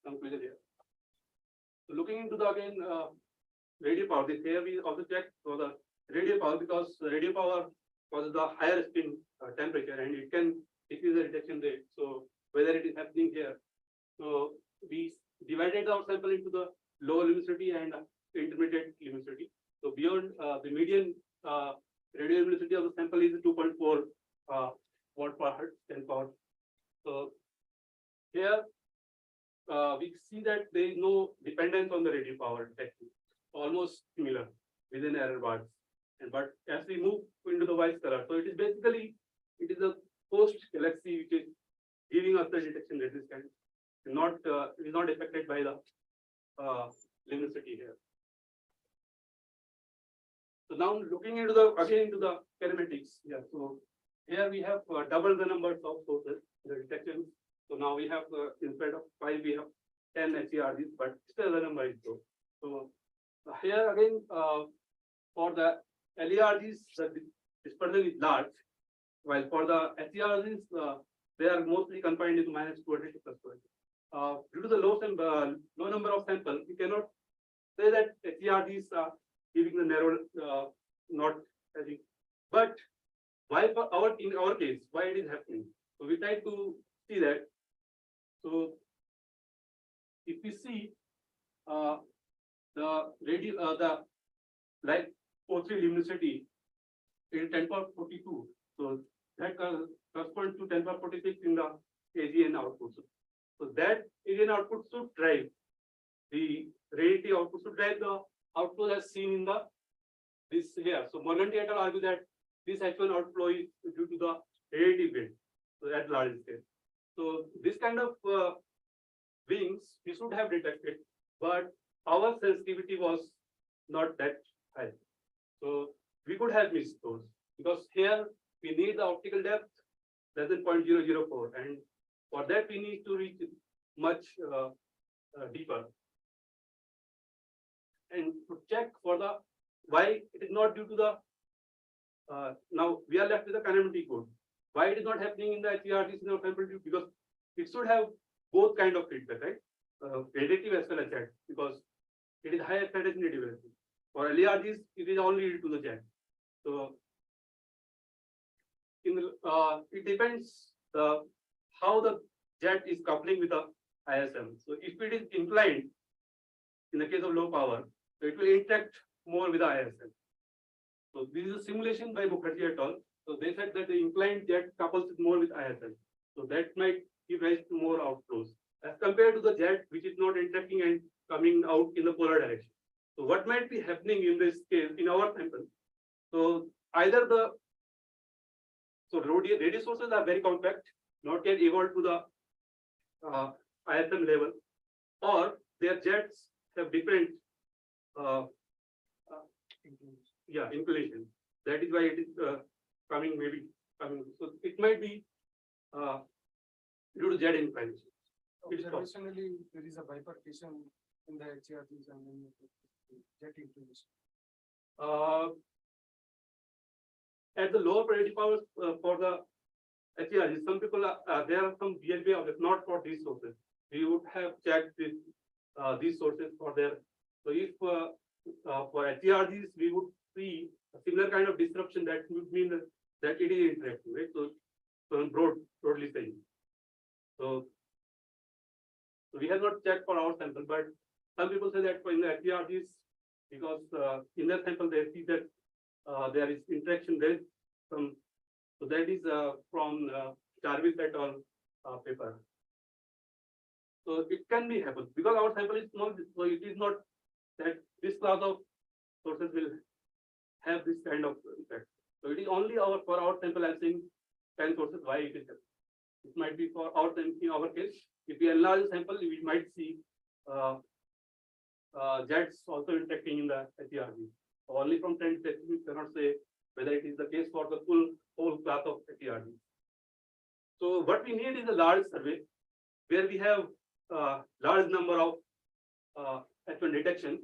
Speaker 2: conclusion here. So looking into the again radio power, this here we also check for the radio power, because the radio power causes the higher spin temperature and it can decrease the detection rate. So whether it is happening here, so we divided our sample into the low luminosity and intermediate luminosity. So beyond the median radio luminosity of the sample is 2.4 watt per hertz, 10 power. So here we see that there is no dependence on the radio power detection, almost similar within error bars. And but as we move into the vice color, so it is basically a post galaxy which is giving us the detection resistance. It is not affected by the luminosity here. So now looking into the kinematics. Yeah. So here we have double the numbers of sources, the detection. So now we have instead of 5 we have 10 HERGs, but still the number is low. So here again for the LERGs, the dispersion is large, while for the HERGs they are mostly confined into -200 to +200. Due to the low number of samples, we cannot say that HERGs are giving the narrow not having. But why in our case, why it is happening? So we try to see that. So if we see the like O3 luminosity is 10 power 42. So that corresponds to 10 power 46 in the AGN output. So that AGN output should drive the radiative output, should drive the outflow as seen in the this here. So Morganti et al. Argue that this H1 outflow is due to the radiative wind, so at large scale. So this kind of wings we should have detected, but our sensitivity was not that high. So we could have missed those, because here we need the optical depth less than 0.004, and for that we need to reach much deeper. And to check for the why it is not due to the now we are left with the kinematic code. Why it is not happening in the HERGs in our sample tube? Because it should have both kind of feedback, right? Radiative as well as jet, because it is high excitation radiativity. For LERGs, it is only to the jet. So in the, it depends how the jet is coupling with the ISM. So if it is inclined, in the case of low power, so it will interact more with the ISM. So this is a simulation by Mukherjee et al. So they said that the inclined jet couples more with ISM. So that might give rise to more outflows as compared to the jet, which is not interacting and coming out in the polar direction. So what might be happening in this case in our sample? So either the radio sources are very compact, not yet evolved to the ISM level, or their jets have different inclination. That is why it is coming. So it might be due to jet inclination.
Speaker 4: Observationally, there is a bifurcation in the HERGs and then jet inclination. At the lower priority powers for the HERGs, some people there are some VLBI objects, not for these sources. We would have checked this, these sources for their. So if for HERGs we would see a similar kind of disruption, that would mean that it is interacting, right? So broadly saying. So we have not checked for our sample, but some people say that for in the HERGs, because in their sample they see that there is interaction. There is some, so that is from Jarvis et al. Paper. So it can be happen because our sample is small, so it is not that this class of sources will have this kind of effect. So it is only for our sample I'm saying 10 sources why it is happening. It might be for our in our case. If we enlarge the sample, we might see jets also interacting in the HERG. So only from 10 to 10 we cannot say whether it is the case for the whole class of HERG. So what we need is a large survey where we have large number of H1 detection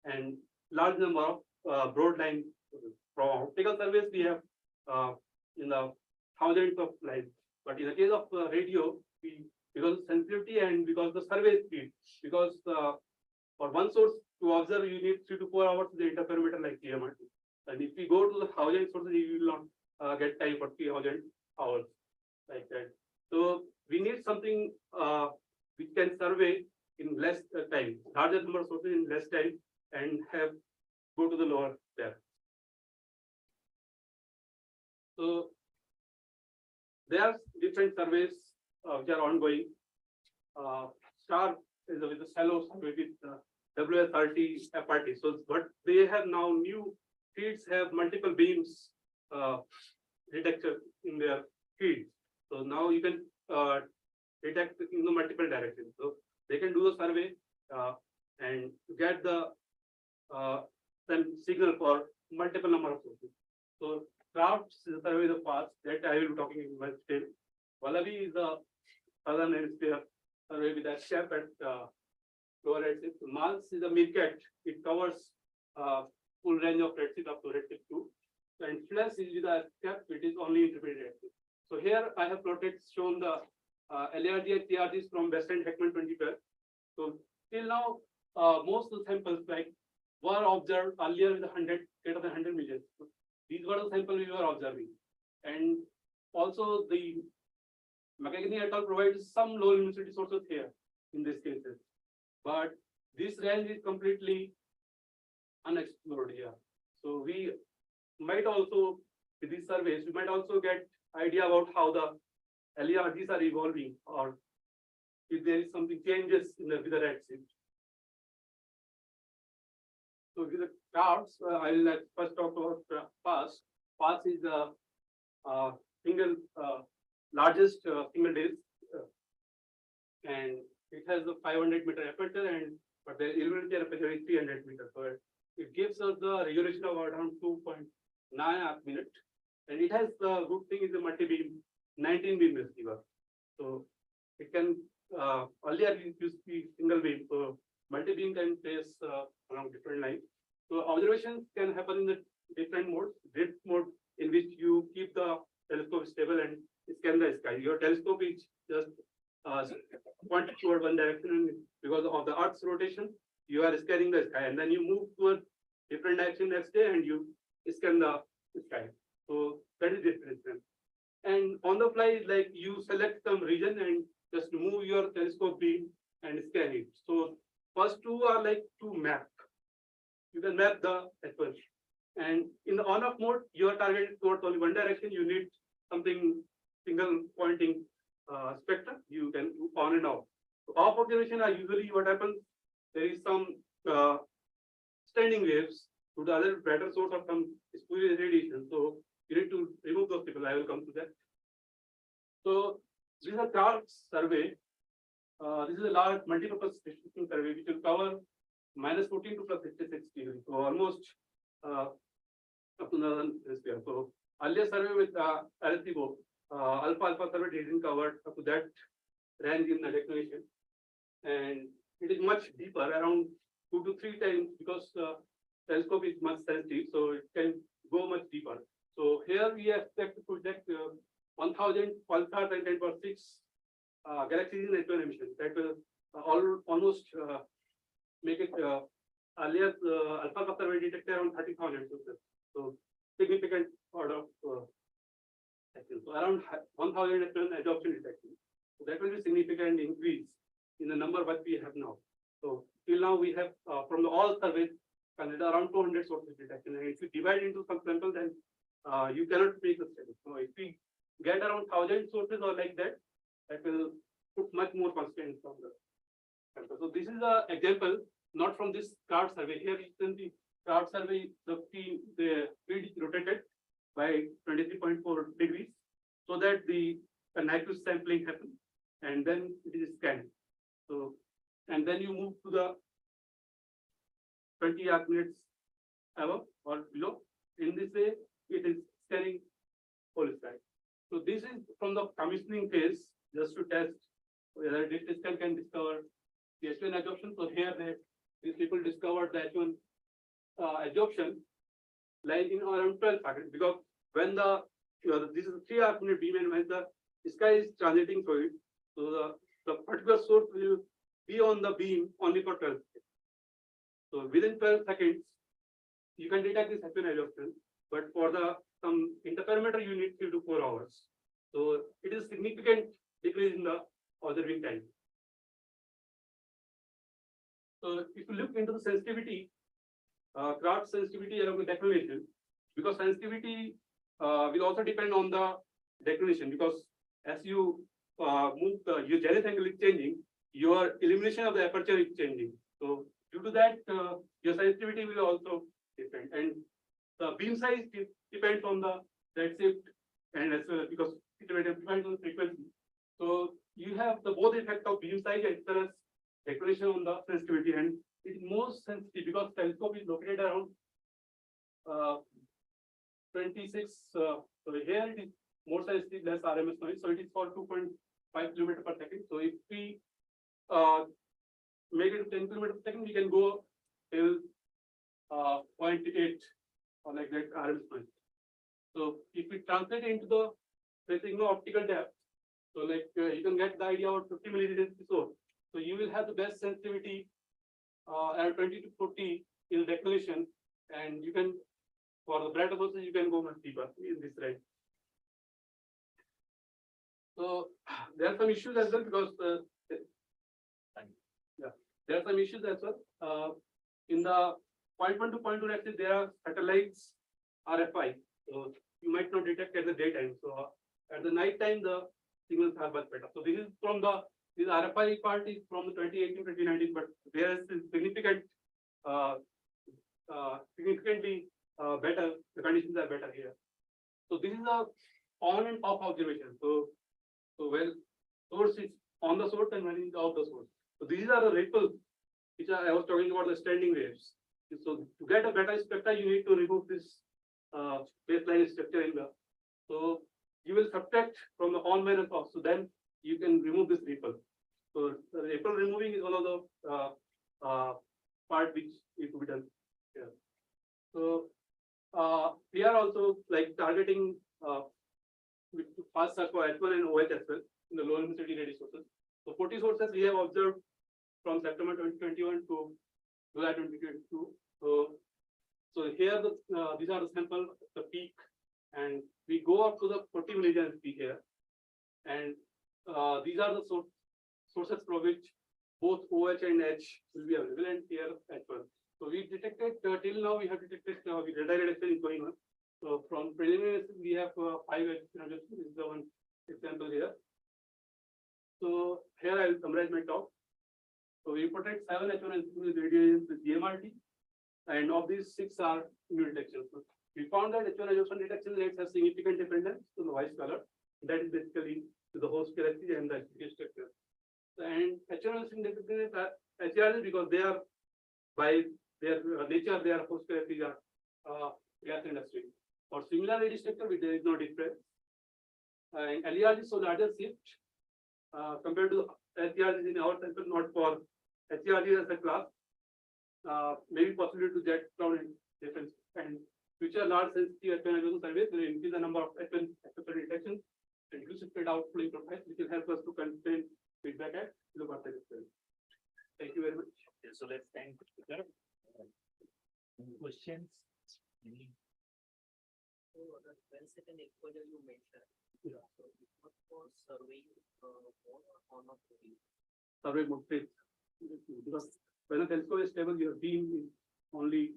Speaker 4: and large number of broad line. From optical surveys we have in the thousands of lines, but in the case of radio, because of sensitivity and because the survey speed, because for one source to observe you need 3 to 4 hours the interferometer like TMRT, and if we go to the 1,000 sources you will not get time for 3,000 hours like that. So we need something which can survey in less time, larger number of sources in less time, and go to the lower depth. So there are different surveys which are ongoing. STAR is with the shallow survey with WSRT, FRT. So what they have now, new feeds have multiple beams detected in their feeds. So now you can detect in the multiple directions. So they can do the survey and get the signal for multiple number of sources. So Crafts survey the past that I will be talking in my detail. Wallaby is the southern hemisphere survey with that cap at lower redshift. Mars is a midcat. It covers full range of redshift up to redshift 2. And Flash is with a cap. It is only intermediate redshift. So here I have shown the LERG and TRGs from Western Heckman 2012. So till now, most of the samples were observed earlier with 100 million. So these were the samples we were observing, and also the McAgee et al. Provides some low luminosity sources here in these cases, but this range is completely unexplored here. So we might also, with these surveys, we might also get idea about how the LERGs are evolving, or if there is something changes in with the redshift. So with the charts, I will first talk about PASS. PASS is the single largest single disk, and it has a 500-meter aperture, but the illuminated aperture is 300 meters. So it gives us the resolution of around 2.9 minutes, and it has the good thing is the multi-beam 19-beam receiver. So it can earlier it used to be single beam, so multi-beam can trace along different lines. So observations can happen in the different modes. Drift mode, in which you keep the telescope stable and scan the sky. Your telescope is just pointed toward one direction, and because of the Earth's rotation, you are scanning the sky, and then you move to a different direction next day, and you scan the sky. So that is different. And on the fly, like you select some region and just move your telescope beam and scan it. So first two are like to map. You can map the H1. And in the on-off mode, you are targeted towards only one direction. You need something single pointing spectrum. You can do on and off. So off observation are usually what happens. There is some standing waves to the other better source of some spurious radiation. So you need to remove those people. I will come to that. So this is a CARS survey. This is a large multi-purpose distribution survey which will cover -14 to +66 degrees. So almost up to northern hemisphere. So earlier survey with Arecibo, alpha survey didn't cover up to that range in the declination, and it is much deeper, around 2 to 3 times, because telescope is much sensitive, so it can go much deeper. So here we expect to project 1,000 pulsars and 10^6 galaxies in H1 emission. That will almost make it earlier alpha survey detected around 30,000. So significant order of so around 1,000 absorption detection. So that will be significant increase in the number what we have now. So till now we have from the all surveys consider around 200 sources detection. And if you divide into some sample, then you cannot make a study. So if we get around 1,000 sources or like that, that will put much more constraints on the sample. So this is the example, not from this card survey. Here you can see card survey, the field rotated by 23.4 degrees, so that the Nyquist sampling happens, and then it is scanned. So, and then you move to the 20 arc minutes above or below. In this way, it is scanning whole sky. So this is from the commissioning phase, just to test whether this scan can discover the H1 absorption. So here these people discovered the H1 absorption lying in around 12 seconds, because when this is a 3 arc minute beam, and when the sky is transiting through it, so the particular source will be on the beam only for 12 seconds. So within 12 seconds, you can detect this H1 absorption, but for some interferometer, you need 3 to 4 hours. So it is significant decrease in the observing time. So if you look into the sensitivity, craft sensitivity along with declination, because sensitivity will also depend on the declination, because as you move, your zenith angle is changing, your illumination of the aperture is changing. So due to that, your sensitivity will also depend, and the beam size depends on the redshift, and as well as because it depends on the frequency. So you have the both effect of beam size as well as declination on the sensitivity, and it is most sensitive because telescope is located around 26. So here it is more sensitive, less RMS noise. So it is for 2.5 kilometers per second. So if we make it 10 kilometers per second, we can go till 0.8 or like that RMS noise. So if we translate into the optical depth, so like you can get the idea about 50 milliradians so. So you will have the best sensitivity at 20 to 40 in declination, and you can, for the brighter sources, you can go much deeper in this range. So there are some issues as well, because there are some issues as well. In the 0.1 to 0.2 axis, there are satellites RFI. So you might not detect at the daytime. So at the night time, the signals are much better. So this is from this RFI part is from the 2018, 2019, but there is significantly better. The conditions are better here. So this is a on and off observation. So when source is on the source and when it is off the source. So these are the ripples which I was talking about, the standing waves. So to get a better spectra, you need to remove this baseline structure in the. So you will subtract from the on minus off. So then you can remove this ripple. So the ripple removing is one of the part which is to be done here. So we are also like targeting with fast search for H1 and OH as well in the low luminosity radio sources. So 40 sources we have observed from September 2021 to July 2022. So here these are the sample, the peak, and we go up to the 40 milliradians peak here, and these are the sources for which both OH and H will be available, and here H1. So we detected till now we have detected the radar reduction is going on. So from preliminary we have 5 H1. This is the one example here. So here I will summarize my talk. So we reported 7 H1 and 6 radiations with GMRT, and of these 6 are new detections. So we found that H1 absorption detection rates have significant dependence to the white color. That is basically to the host galaxy and the structure. And H1 detection are HERGs because they are by their nature they are host galaxies are gas industry. For similar radio structure, there is no difference. And LERGs so larger shift compared to HERGs in our sample, not for HERGs as a class. Maybe possibility to get cloud difference, and future large sensitive H1 surveys will increase the number of H1 detections and reduce spread out flow profile, which will help us to contain feedback at low particle scale. Thank you very much.
Speaker 1: Okay, so let's thank the speaker. Questions?
Speaker 3: So the 12-second exposure you mentioned.
Speaker 4: Yeah.
Speaker 3: So what for surveying mode or not surveying?
Speaker 4: Survey mode phase. Because when a telescope is stable, your beam is only,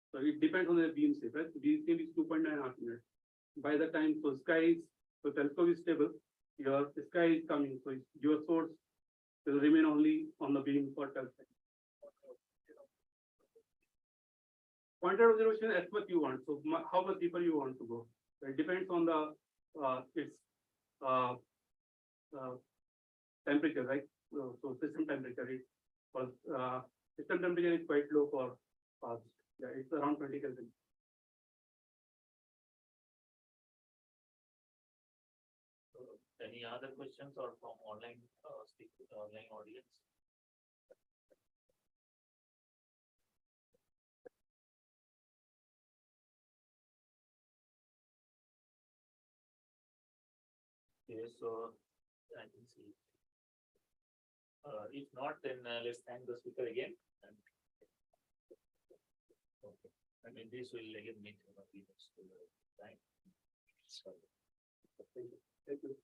Speaker 4: so it depends on the beam shape, right? Beam shape is 2.9 arc minutes. By the time, so sky is So telescope is stable, your sky is coming, so your source will remain only on the beam for telescope. Pointed observation as much you want, so how much deeper you want to go. It depends on the its temperature, right? So system temperature is system temperature is quite low for yeah, it's around 20 Kelvin.
Speaker 1: Any other questions or from online online audience? Okay, so I can see. If not, then let's thank the speaker again. Okay. I mean, this will again meet time.
Speaker 4: Thank you.